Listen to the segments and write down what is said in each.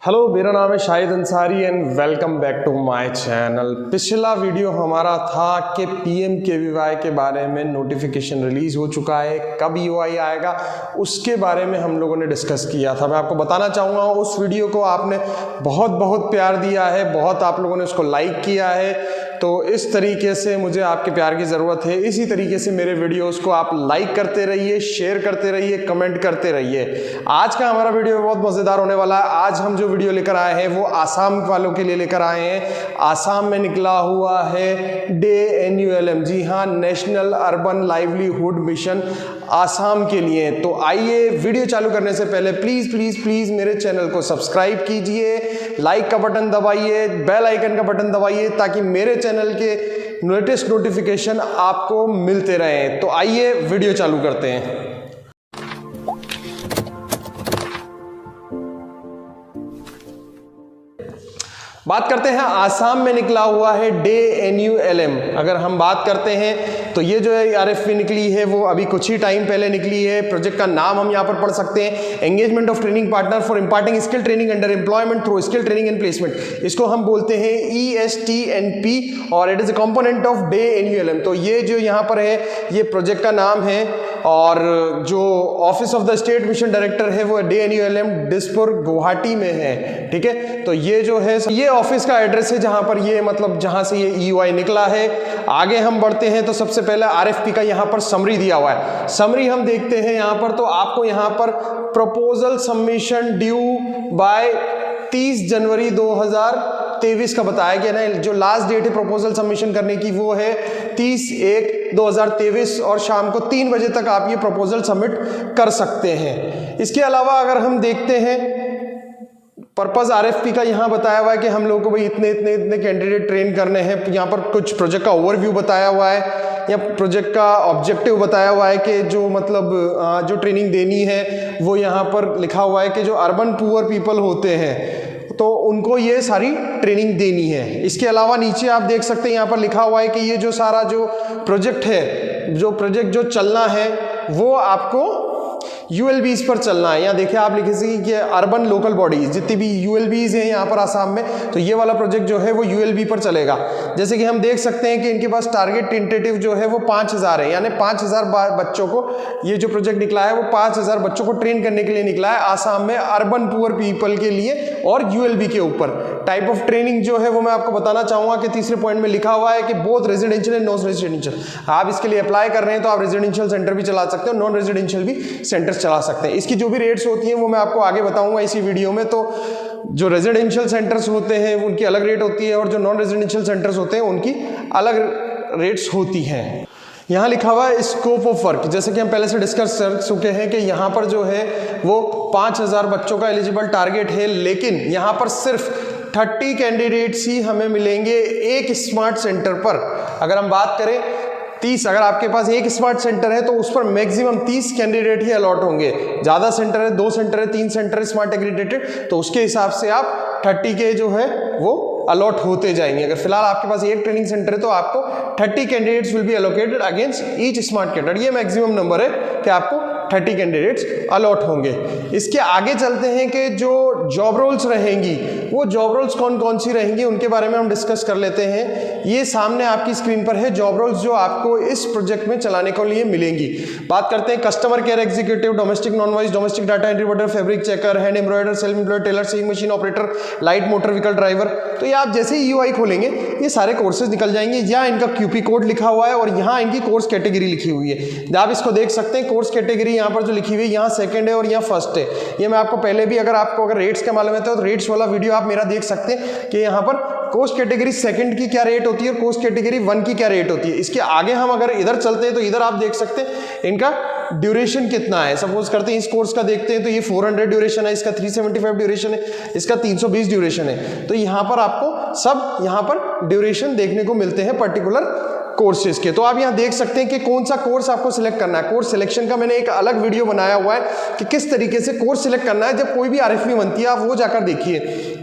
Hello, मेरा नाम है Shahid Ansari and welcome back to my channel. पिछला वीडियो हमारा था कि PMKVY के बारे में नोटिफिकेशन रिलीज़ हो चुका है, कब UI आएगा उसके बारे में हम लोगों ने डिस्कस किया था। मैं आपको बताना चाहूँगा उस वीडियो को आपने बहुत बहुत प्यार दिया है, बहुत आप लोगों ने उसको लाइक किया है। तो इस तरीके से मुझे आपके प्यार की ज़रूरत है। इसी तरीके से मेरे वीडियोस को आप लाइक करते रहिए, शेयर करते रहिए, कमेंट करते रहिए। आज का हमारा वीडियो बहुत मज़ेदार होने वाला है। आज हम जो वीडियो लेकर आए हैं वो आसाम वालों के लिए लेकर आए हैं। आसाम में निकला हुआ है NULM, जी हाँ, national urban livelihood mission Assam के लिए। तो आइए, वीडियो चालू करने से पहले प्लीज़ प्लीज़ प्लीज़ मेरे चैनल को सब्सक्राइब कीजिए, लाइक का बटन दबाइए, बेल आइकन का बटन दबाइए ताकि मेरे चैनल के लेटेस्ट नोटिफिकेशन आपको मिलते रहें। तो आइए वीडियो चालू करते हैं। बात करते हैं आसाम में निकला हुआ है NULM। अगर हम बात करते हैं तो ये जो है RFP निकली है वो अभी कुछ ही टाइम पहले निकली है। प्रोजेक्ट का नाम हम यहाँ पर पढ़ सकते हैं, engagement of training partner for imparting skill training under employment through skill training and placement. इसको हम बोलते हैं ESTNP और it is a component of NULM। तो ये जो यहाँ पर है ये प्रोजेक्ट का नाम है और जो office of the state mission director है वो NULM दिसपुर गुवाहाटी में है। ठीक है, तो ये जो है ये ऑफिस का एड्रेस है जहां पर ये मतलब जहां से ये EY निकला है। आगे हम बढ़ते हैं तो सबसे पहले RFP का यहाँ पर समरी दिया हुआ है। समरी हम देखते हैं यहाँ पर, तो आपको यहाँ पर प्रपोजल सबमिशन ड्यू बाय 30 जनवरी 2023 का बताया गया ना। जो लास्ट डेट है प्रपोजल सबमिशन करने की वो है 30/1/2023 और शाम को 3 बजे तक आप ये प्रपोजल सबमिट कर सकते हैं। इसके अलावा अगर हम देखते हैं पर्पस RFP का यहाँ बताया हुआ है कि हम लोगों को भाई इतने इतने इतने कैंडिडेट ट्रेन करने हैं। यहाँ पर कुछ प्रोजेक्ट का ओवरव्यू बताया हुआ है या प्रोजेक्ट का ऑब्जेक्टिव बताया हुआ है कि जो मतलब जो ट्रेनिंग देनी है वो यहाँ पर लिखा हुआ है कि जो अर्बन पुअर पीपल होते हैं तो उनको ये सारी ट्रेनिंग देनी है। इसके अलावा नीचे आप देख सकते हैं यहाँ पर लिखा हुआ है कि ये जो सारा जो प्रोजेक्ट है, जो प्रोजेक्ट जो चलना है वो आपको ULBs पर चलना है। यहाँ देखिए आप लिखे कि अर्बन लोकल बॉडीज जितनी भी ULBs हैं यहाँ पर आसाम में, तो ये वाला प्रोजेक्ट जो है वो ULB पर चलेगा। जैसे कि हम देख सकते हैं कि इनके पास टारगेट टेंटेटिव जो है वो 5000 है, यानी 5000 बच्चों को ये जो प्रोजेक्ट निकला है वो 5000 बच्चों को ट्रेन करने के लिए निकला है आसाम में अर्बन पुअर पीपल के लिए और ULB के ऊपर। टाइप ऑफ ट्रेनिंग जो है वो मैं आपको बताना चाहूंगा कि तीसरे पॉइंट में लिखा हुआ है कि both residential and non residential. आप इसके लिए अप्लाई कर रहे हैं तो आप रेजिडेंशियल सेंटर भी चला सकते हो, नॉन रेजिडेंशियल भी सेंटर चला सकते हैं। इसकी जो भी रेट्स होती हैं वो मैं आपको आगे बताऊंगा इसी वीडियो में। तो जो रेजिडेंशियल सेंटर्स होते हैं उनकी अलग रेट होती है और जो नॉन रेजिडेंशियल सेंटर्स होते हैं उनकी अलग रेट्स होती हैं। यहाँ लिखा हुआ है स्कोप ऑफ वर्क, जैसे कि हम पहले से डिस्कस कर चुके हैं कि यहाँ पर जो है वो 5000 बच्चों का एलिजिबल टारगेट है, लेकिन यहाँ पर सिर्फ 30 कैंडिडेट्स ही हमें मिलेंगे एक स्मार्ट सेंटर पर। अगर हम बात करें 30, अगर आपके पास एक स्मार्ट सेंटर है तो उस पर मैक्सिमम 30 कैंडिडेट ही अलॉट होंगे। ज़्यादा सेंटर है, 2 सेंटर है, 3 सेंटर है स्मार्ट एग्रीडेटेड, तो उसके हिसाब से आप 30 के जो है वो अलॉट होते जाएंगे। अगर फिलहाल आपके पास एक ट्रेनिंग सेंटर है तो आपको 30 candidates will be allocated against each smart candidate. ये मैक्सिमम नंबर है कि आपको 30 कैंडिडेट्स अलॉट होंगे। इसके आगे चलते हैं कि जो जॉब रोल्स रहेंगी वो जॉब रोल्स कौन कौन सी रहेंगी उनके बारे में हम डिस्कस कर लेते हैं। ये सामने आपकी स्क्रीन पर है जॉब रोल्स जो आपको इस प्रोजेक्ट में चलाने के लिए मिलेंगी। बात करते हैं customer care executive, domestic non voice, domestic data entry worker, fabric checker, hand embroider, self employed tailor, sewing machine operator, light motor vehicle driver. तो ये आप जैसे ही UI खोलेंगे ये सारे कोर्सेज निकल जाएंगे। यहाँ इनका QP कोड लिखा हुआ है और यहाँ इनकी कोर्स कैटेगरी लिखी हुई है। आप इसको देख सकते हैं, कोर्स कैटेगरी यहाँ पर जो लिखी हुई है यहाँ सेकंड है और यहाँ फर्स्ट है। ये मैं आपको पहले भी अगर रेट्स का मालूम है तो रेट्स वाला वीडियो आप मेरा देख सकते हैं कि यहाँ पर कोर्स कैटेगरी सेकंड की क्या रेट होती है और कोर्स कैटेगरी 1 की क्या रेट होती है। इसके आगे हम अगर इधर चलते हैं तो इधर आप देख सकते हैं इनका ड्यूरेशन कितना है। सपोज करते हैं इस कोर्स का देखते हैं तो ये 400 ड्यूरेशन है, इसका 375 ड्यूरेशन है, इसका 320 ड्यूरेशन है। तो यहाँ पर आपको सब यहाँ पर ड्यूरेशन देखने को मिलते हैं पर्टिकुलर कोर्सेज के। तो आप यहाँ देख सकते हैं कि कौन सा कोर्स आपको सिलेक्ट करना है। कोर्स सिलेक्शन का मैंने एक अलग वीडियो बनाया हुआ है कि किस तरीके से कोर्स सिलेक्ट करना है। जब कोई भी RFP बनती है आप वो जाकर देखिए।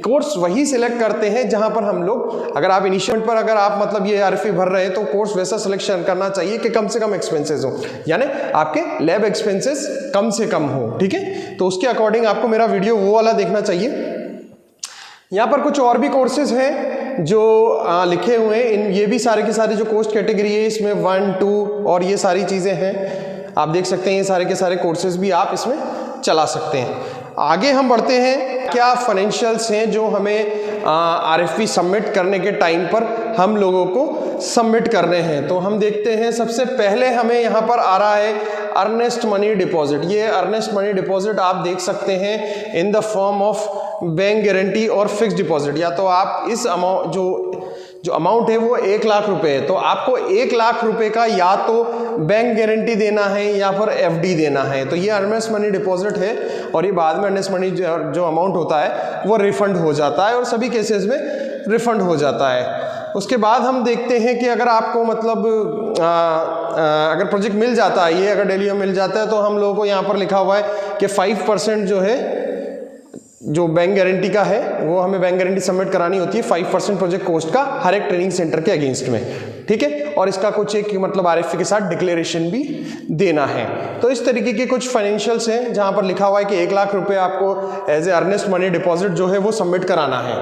कोर्स वही सिलेक्ट करते हैं जहां पर हम लोग, अगर आप इनिशियल पर अगर आप मतलब ये RFP भर रहे हैं तो कोर्स वैसा सिलेक्शन करना चाहिए कि कम से कम एक्सपेंसेस हो, यानी आपके लैब एक्सपेंसेस कम से कम हो। ठीक है, तो उसके अकॉर्डिंग आपको मेरा वीडियो वो वाला देखना चाहिए यहाँ पर कुछ और भी कोर्सेज हैं जो लिखे हुए हैं। इन ये भी सारे के सारे जो कोर्स कैटेगरी है इसमें 1, 2 और ये सारी चीज़ें हैं, आप देख सकते हैं। ये सारे के सारे कोर्सेज भी आप इसमें चला सकते हैं। आगे हम बढ़ते हैं, क्या फाइनेंशियल्स हैं जो हमें आरएफपी सबमिट करने के टाइम पर हम लोगों को सबमिट करने हैं। तो हम देखते हैं, सबसे पहले हमें यहाँ पर आ रहा है अर्नेस्ट मनी डिपॉजिट। ये अर्नेस्ट मनी डिपॉजिट आप देख सकते हैं in the form of bank guarantee और फिक्स डिपॉजिट। या तो आप इस अमाउंट जो अमाउंट है वो 1 लाख रुपए है, तो आपको 1 लाख रुपए का या तो बैंक गारंटी देना है या फिर एफडी देना है। तो ये अर्नेस्ट मनी डिपॉजिट है और ये बाद में अर्नेस्ट मनी जो अमाउंट होता है वो रिफंड हो जाता है और सभी केसेस में रिफंड हो जाता है। उसके बाद हम देखते हैं कि अगर आपको मतलब अगर प्रोजेक्ट मिल जाता है, ये अगर दिल्ली में मिल जाता है, तो हम लोगों को यहाँ पर लिखा हुआ है कि 5% जो है जो बैंक गारंटी का है वो हमें बैंक गारंटी सबमिट करानी होती है 5% प्रोजेक्ट कॉस्ट का हर एक ट्रेनिंग सेंटर के अगेंस्ट में, ठीक है। और इसका कुछ एक मतलब आरएफपी के साथ डिक्लेरेशन भी देना है। तो इस तरीके के कुछ फाइनेंशियल्स हैं जहां पर लिखा हुआ है कि 1 लाख रुपए आपको as a earnest money deposit जो है वो सबमिट कराना है।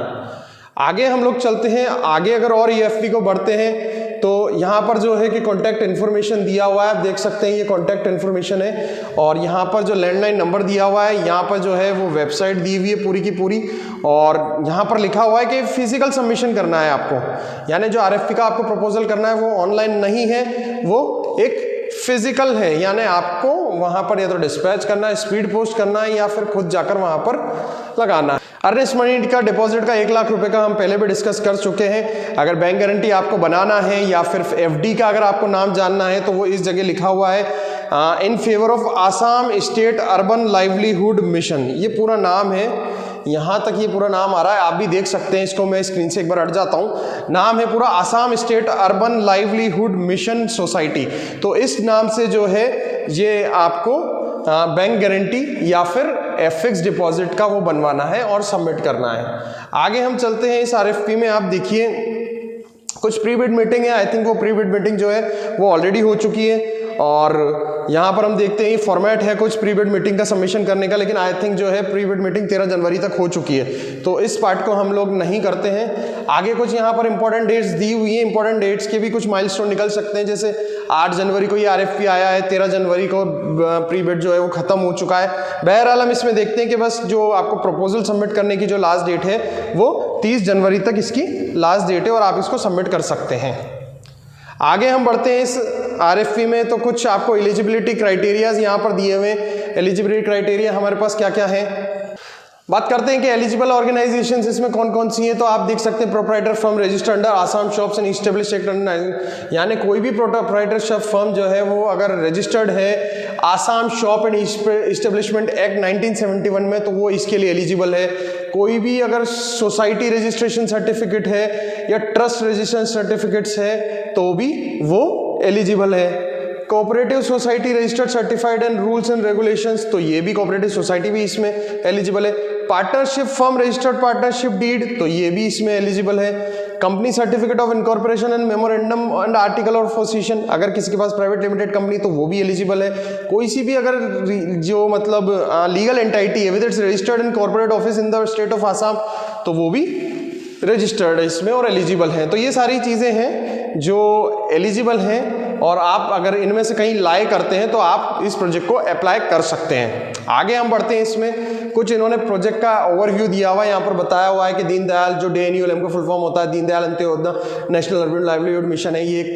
आगे हम लोग चलते हैं, आगे अगर और ईएफपी को बढ़ते हैं तो यहाँ पर जो है कि कॉन्टैक्ट इन्फॉर्मेशन दिया हुआ है, आप देख सकते हैं ये कॉन्टैक्ट इन्फॉर्मेशन है। और यहाँ पर जो लैंडलाइन नंबर दिया हुआ है, यहाँ पर जो है वो वेबसाइट दी हुई है पूरी की पूरी। और यहाँ पर लिखा हुआ है कि फिजिकल सबमिशन करना है आपको, यानी जो आरएफपी का आपको प्रपोजल करना है वो ऑनलाइन नहीं है, वो एक फिजिकल है, यानी आपको वहाँ पर या तो डिस्पैच करना है, स्पीड पोस्ट करना है या फिर खुद जाकर वहाँ पर लगाना है। अर्नेस्ट मनी का डिपॉजिट का 1 लाख रुपए का हम पहले भी डिस्कस कर चुके हैं। अगर बैंक गारंटी आपको बनाना है या फिर एफडी का अगर आपको नाम जानना है तो वो इस जगह लिखा हुआ है in favour of Assam state urban livelihood mission, ये पूरा नाम है। यहाँ तक ये पूरा नाम आ रहा है, आप भी देख सकते हैं इसको। मैं स्क्रीन से एक बार हट जाता हूँ। नाम है पूरा Assam state urban livelihood mission society. तो इस नाम से जो है ये आपको बैंक गारंटी या फिर फिक्स डिपॉजिट का वो बनवाना है और सबमिट करना है। आगे हम चलते हैं, इस आरएफपी में आप देखिए कुछ प्री बिड मीटिंग है। आई थिंक वो प्री बिड मीटिंग जो है वो ऑलरेडी हो चुकी है और यहाँ पर हम देखते हैं फॉर्मेट है कुछ प्री बिड मीटिंग का सबमिशन करने का, लेकिन आई थिंक जो है प्री बिड मीटिंग 13 जनवरी तक हो चुकी है, तो इस पार्ट को हम लोग नहीं करते हैं। आगे कुछ यहाँ पर इंपॉर्टेंट डेट्स दी हुई है, इंपॉर्टेंट डेट्स के भी कुछ माइलस्टोन निकल सकते हैं। जैसे 8 जनवरी को ये आरएफपी आया है, 13 जनवरी को प्री बिड जो है वो खत्म हो चुका है। बहरहाल हम इसमें देखते हैं कि बस जो आपको प्रपोजल सबमिट करने की जो लास्ट डेट है वो 30 जनवरी तक इसकी लास्ट डेट है और आप इसको सबमिट कर सकते हैं। आगे हम बढ़ते हैं इस आरएफपी में, तो कुछ आपको एलिजिबिलिटी क्राइटेरियाज यहाँ पर दिए हुए हैं। एलिजिबिलिटी क्राइटेरिया हमारे पास क्या क्या है, बात करते हैं कि एलिजिबल ऑर्गेनाइजेशंस इसमें कौन कौन सी हैं। तो आप देख सकते हैं proprietor firm registered under Assam shops and established act under, यानी कोई भी प्रोप्राइटरशिप फर्म जो है वो अगर रजिस्टर्ड है Assam shop and establishment act 1971 में तो वो इसके लिए एलिजिबल है। कोई भी अगर सोसाइटी रजिस्ट्रेशन सर्टिफिकेट है या ट्रस्ट रजिस्ट्रेशन सर्टिफिकेट्स है तो भी वो एलिजिबल है। Cooperative society registered certified and rules and regulations, तो ये भी कोऑपरेटिव सोसाइटी भी इसमें एलिजिबल है। Partnership firm registered partnership deed, तो ये भी इसमें एलिजिबल है। Company certificate of incorporation and memorandum and article of association, अगर किसी के पास प्राइवेट लिमिटेड कंपनी तो वो भी एलिजिबल है। कोई सी भी अगर जो मतलब लीगल एंटिटी है with its registered in corporate office in the state of Assam तो वो भी रजिस्टर्ड है इसमें और एलिजिबल हैं। तो ये सारी चीज़ें हैं जो एलिजिबल हैं और आप अगर इनमें से कहीं लाई करते हैं तो आप इस प्रोजेक्ट को अप्लाई कर सकते हैं। आगे हम बढ़ते हैं, इसमें कुछ इन्होंने प्रोजेक्ट का ओवरव्यू दिया हुआ है। यहाँ पर बताया हुआ है कि दीनदयाल जो DNULM का फुल फॉर्म होता है Deendayal Antyodaya national urban livelihood mission है। ये एक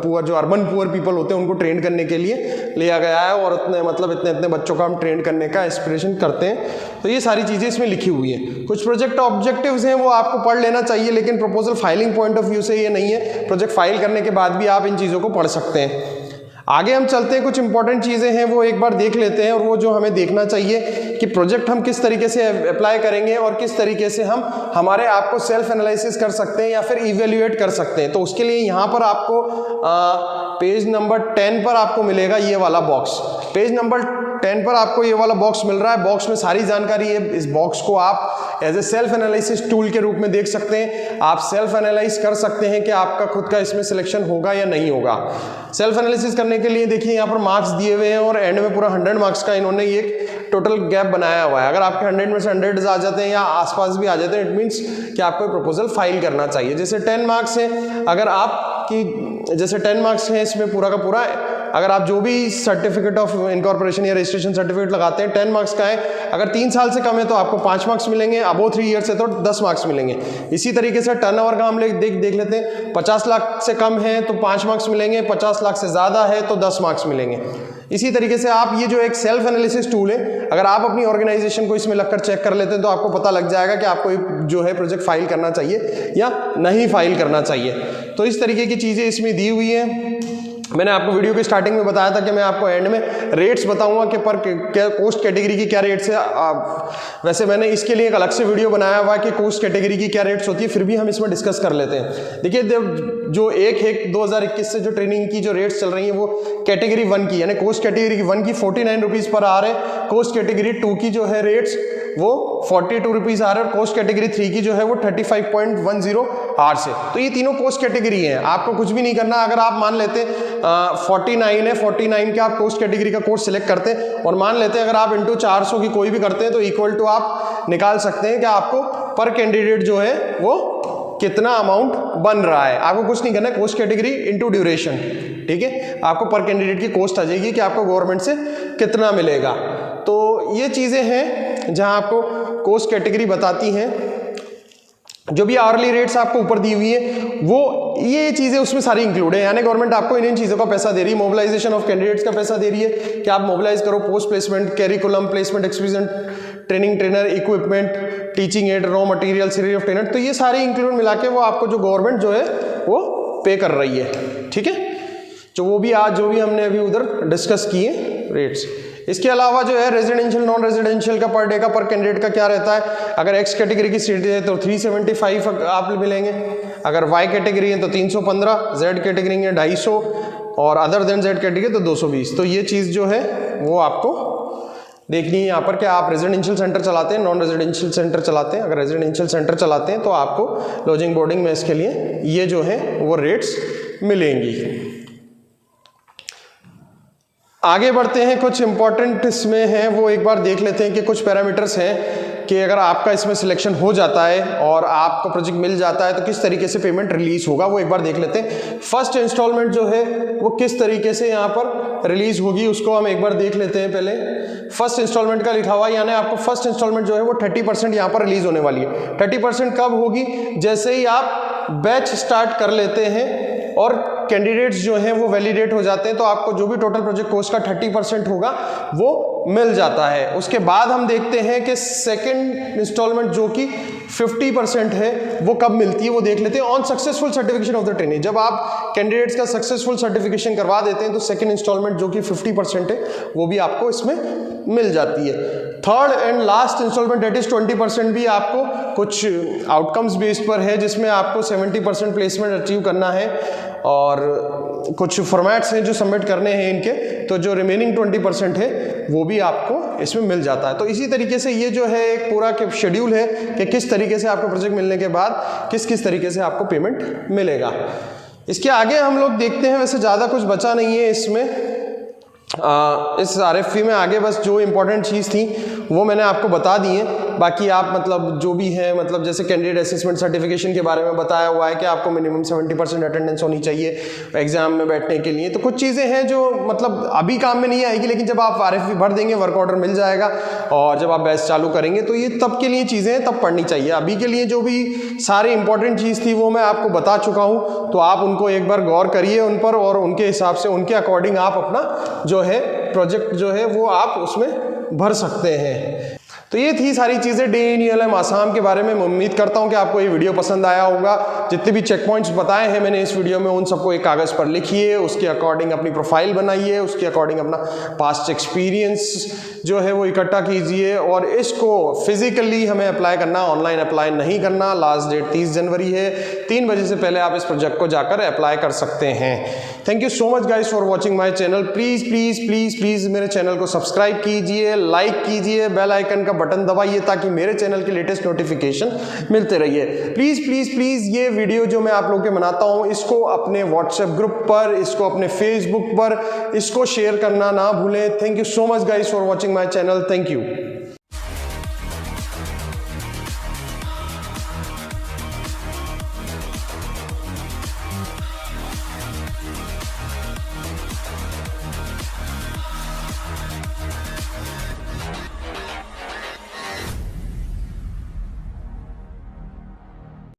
पुअर जो अर्बन पुअर पीपल होते हैं उनको ट्रेन करने के लिए लिया गया है और इतने बच्चों का हम ट्रेन करने का एस्पिरेशन करते हैं। तो ये सारी चीज़ें इसमें लिखी हुई है। कुछ प्रोजेक्ट ऑब्जेक्टिव्स हैं वो आपको पढ़ लेना चाहिए, लेकिन proposal filing point of view से ये नहीं है। प्रोजेक्ट फाइल करने के बाद भी आप इन चीज़ों को पढ़ सकते हैं। आगे हम चलते हैं, कुछ इंपॉर्टेंट चीज़ें हैं वो एक बार देख लेते हैं और वो जो हमें देखना चाहिए कि प्रोजेक्ट हम किस तरीके से अप्लाई करेंगे और किस तरीके से हम हमारे आप को सेल्फ एनालिसिस कर सकते हैं या फिर इवेल्युएट कर सकते हैं। तो उसके लिए यहाँ पर आपको पेज नंबर 10 पर आपको मिलेगा ये वाला बॉक्स। पेज नंबर 10 पर आपको ये वाला बॉक्स मिल रहा है, बॉक्स में सारी जानकारी है। इस बॉक्स को आप as a self analysis tool के रूप में देख सकते हैं। आप सेल्फ एनालाइज कर सकते हैं कि आपका खुद का इसमें सिलेक्शन होगा या नहीं होगा। सेल्फ एनालिसिस करने के लिए देखिए यहाँ पर मार्क्स दिए हुए हैं और एंड में पूरा 100 मार्क्स का इन्होंने एक टोटल गैप बनाया हुआ है। अगर आपके 100 में से 100 आ जाते हैं या आसपास भी आ जाते हैं, इट मीन्स कि आपको प्रपोजल फाइल करना चाहिए। जैसे 10 मार्क्स है, अगर आपकी जैसे 10 मार्क्स है इसमें पूरा का पूरा, अगर आप जो भी सर्टिफिकेट ऑफ इनकॉर्पोरेशन या रजिस्ट्रेशन सर्टिफिकेट लगाते हैं 10 मार्क्स का है, अगर 3 साल से कम है तो आपको 5 मार्क्स मिलेंगे, अबो 3 ईयर से तो 10 मार्क्स मिलेंगे। इसी तरीके से टर्नओवर का हम देख लेते हैं, 50 लाख से कम है तो 5 मार्क्स मिलेंगे, 50 लाख से ज़्यादा है तो 10 मार्क्स मिलेंगे। इसी तरीके से आप ये जो एक सेल्फ एनालिसिस टूल है, अगर आप अपनी ऑर्गेनाइजेशन को इसमें लगकर चेक कर लेते हैं तो आपको पता लग जाएगा कि आपको जो है प्रोजेक्ट फाइल करना चाहिए या नहीं फाइल करना चाहिए। तो इस तरीके की चीज़ें इसमें दी हुई हैं। मैंने आपको वीडियो की स्टार्टिंग में बताया था कि मैं आपको एंड में रेट्स बताऊंगा कि पर कोस्ट कैटेगरी की क्या रेट्स है। वैसे मैंने इसके लिए एक अलग से वीडियो बनाया हुआ है कि कोस्ट कैटेगरी की क्या रेट्स होती है, फिर भी हम इसमें डिस्कस कर लेते हैं। देखिए जो 1/1/2021 से जो ट्रेनिंग की जो रेट्स चल रही हैं वो कैटेगरी 1 की, यानी कोस्ट कैटेगरी 1 की 49 रुपीज़ पर आ रहे हैं। कोस्ट कैटेगरी 2 की जो है रेट्स वो 42 रुपीज़ आ रहे हैं और कोस्ट कैटेगरी 3 की जो है वो 35.10 आवर्स है। तो ये तीनों कोस्ट कैटेगरी हैं, आपको कुछ भी नहीं करना। अगर आप मान लेते 49 है, 49 के आप कोस्ट कैटेगरी का कोर्स सिलेक्ट करते हैं और मान लेते हैं अगर आप इंटू 400 की कोई भी करते हैं तो इक्वल टू आप निकाल सकते हैं कि आपको पर कैंडिडेट जो है वो कितना अमाउंट बन रहा है। आपको कुछ नहीं करना है, कोस्ट कैटेगरी इंटू ड्यूरेशन, ठीक है, आपको पर कैंडिडेट की कॉस्ट आ जाएगी कि आपको गवर्नमेंट से कितना मिलेगा। तो ये चीज़ें हैं जहां आपको कोस्ट कैटेगरी बताती हैं। जो भी आवरली रेट्स आपको ऊपर दी हुई है वो ये चीज़ें उसमें सारी इंक्लूड है, यानी गवर्नमेंट आपको इन चीज़ों का पैसा दे रही है। मोबिलाइजेशन ऑफ कैंडिडेट्स का पैसा दे रही है कि आप मोबिलाइज करो, post placement, curriculum, placement experience, training trainer, equipment, teaching add, raw material, salary of trainer, तो ये सारी इंक्लूड मिला के वो आपको जो गवर्नमेंट जो है वो पे कर रही है, ठीक है। जो वो भी आज जो भी हमने अभी उधर डिस्कस किए रेट्स। इसके अलावा जो है रेजिडेंशियल नॉन रेजिडेंशियल का पर डे का पर कैंडिडेट का क्या रहता है। अगर एक्स कैटेगरी की सीट है तो 375 आप मिलेंगे, अगर वाई कैटेगरी है तो 315, जेड कैटेगरी है 250 और अदर देन जेड कैटेगरी तो 220। तो ये चीज़ जो है वो आपको देखनी है यहाँ पर कि आप रेजिडेंशियल सेंटर चलाते हैं, नॉन रेजिडेंशियल सेंटर चलाते हैं। अगर रेजिडेंशियल सेंटर चलाते हैं तो आपको लॉजिंग बोर्डिंग में इसके लिए ये जो है वो रेट्स मिलेंगी। आगे बढ़ते हैं, कुछ इंपॉर्टेंट इसमें हैं वो एक बार देख लेते हैं कि कुछ पैरामीटर्स हैं कि अगर आपका इसमें सिलेक्शन हो जाता है और आपको प्रोजेक्ट मिल जाता है तो किस तरीके से पेमेंट रिलीज होगा, वो एक बार देख लेते हैं। फर्स्ट इंस्टॉलमेंट जो है वो किस तरीके से यहाँ पर रिलीज होगी उसको हम एक बार देख लेते हैं। पहले फर्स्ट इंस्टॉलमेंट का लिखा हुआ है, यानी आपको फर्स्ट इंस्टॉलमेंट जो है वो 30% यहाँ पर रिलीज होने वाली है। 30% कब होगी, जैसे ही आप बैच स्टार्ट कर लेते हैं और कैंडिडेट्स जो हैं वो वैलिडेट हो जाते हैं तो आपको जो भी टोटल प्रोजेक्ट कोस्ट का 30% होगा वो मिल जाता है। उसके बाद हम देखते हैं कि सेकंड इंस्टॉलमेंट जो कि 50% है वो कब मिलती है, वो देख लेते हैं। On successful certification of the training, जब आप कैंडिडेट्स का सक्सेसफुल सर्टिफिकेशन करवा देते हैं तो सेकंड इंस्टॉलमेंट जो कि 50% है वो भी आपको इसमें मिल जाती है। Third and last instalment date is 20% भी आपको कुछ आउटकम्स बेस्ड पर है, जिसमें आपको 70% प्लेसमेंट अचीव करना है और कुछ फॉर्मेट्स हैं जो सबमिट करने हैं इनके, तो जो रिमेनिंग 20% है वो भी आपको इसमें मिल जाता है। तो इसी तरीके से ये जो है एक पूरा शेड्यूल है कि किस तरीके से आपको प्रोजेक्ट मिलने के बाद किस किस तरीके से आपको पेमेंट मिलेगा। इसके आगे हम लोग देखते हैं, वैसे ज़्यादा कुछ बचा नहीं है इसमें इस RFP में। आगे बस जो इम्पोर्टेंट चीज़ थी वो मैंने आपको बता दी है। बाकी आप मतलब जो भी है, मतलब जैसे कैंडिडेट असेसमेंट सर्टिफिकेशन के बारे में बताया हुआ है कि आपको मिनिमम 70% अटेंडेंस होनी चाहिए एग्जाम में बैठने के लिए। तो कुछ चीज़ें हैं जो मतलब अभी काम में नहीं आएगी, लेकिन जब आप RFP भर देंगे वर्क ऑर्डर मिल जाएगा और जब आप बैच चालू करेंगे तो ये तब के लिए चीज़ें हैं, तब पढ़नी चाहिए। अभी के लिए जो भी सारी इंपॉर्टेंट चीज़ थी वो मैं आपको बता चुका हूँ, तो आप उनको एक बार गौर करिए उन पर और उनके हिसाब से उनके अकॉर्डिंग आप अपना जो है प्रोजेक्ट जो है वो आप उसमें भर सकते हैं। तो ये थी सारी चीज़ें डे इन यूएलएम आसाम के बारे में। मैं उम्मीद करता हूं कि आपको ये वीडियो पसंद आया होगा। जितने भी चेक पॉइंट्स बताए हैं मैंने इस वीडियो में, उन सबको एक कागज़ पर लिखिए, उसके अकॉर्डिंग अपनी प्रोफाइल बनाइए, उसके अकॉर्डिंग अपना पास्ट एक्सपीरियंस जो है वो इकट्ठा कीजिए, और इसको फिजिकली हमें अप्लाई करना, ऑनलाइन अप्लाई नहीं करना। लास्ट डेट 30 जनवरी है, 3 बजे से पहले आप इस प्रोजेक्ट को जाकर अप्लाई कर सकते हैं। Thank you so much guys for watching my channel. Please please please please मेरे चैनल को सब्सक्राइब कीजिए, लाइक कीजिए, बेल आइकन का बटन दबाइए ताकि मेरे चैनल के लेटेस्ट नोटिफिकेशन मिलते रहिए। प्लीज़ प्लीज़ प्लीज़ ये वीडियो जो मैं आप लोगों के बनाता हूँ, इसको अपने व्हाट्सएप ग्रुप पर, इसको अपने फेसबुक पर, इसको शेयर करना ना भूलें। Thank you so much guys for watching my channel. Thank you.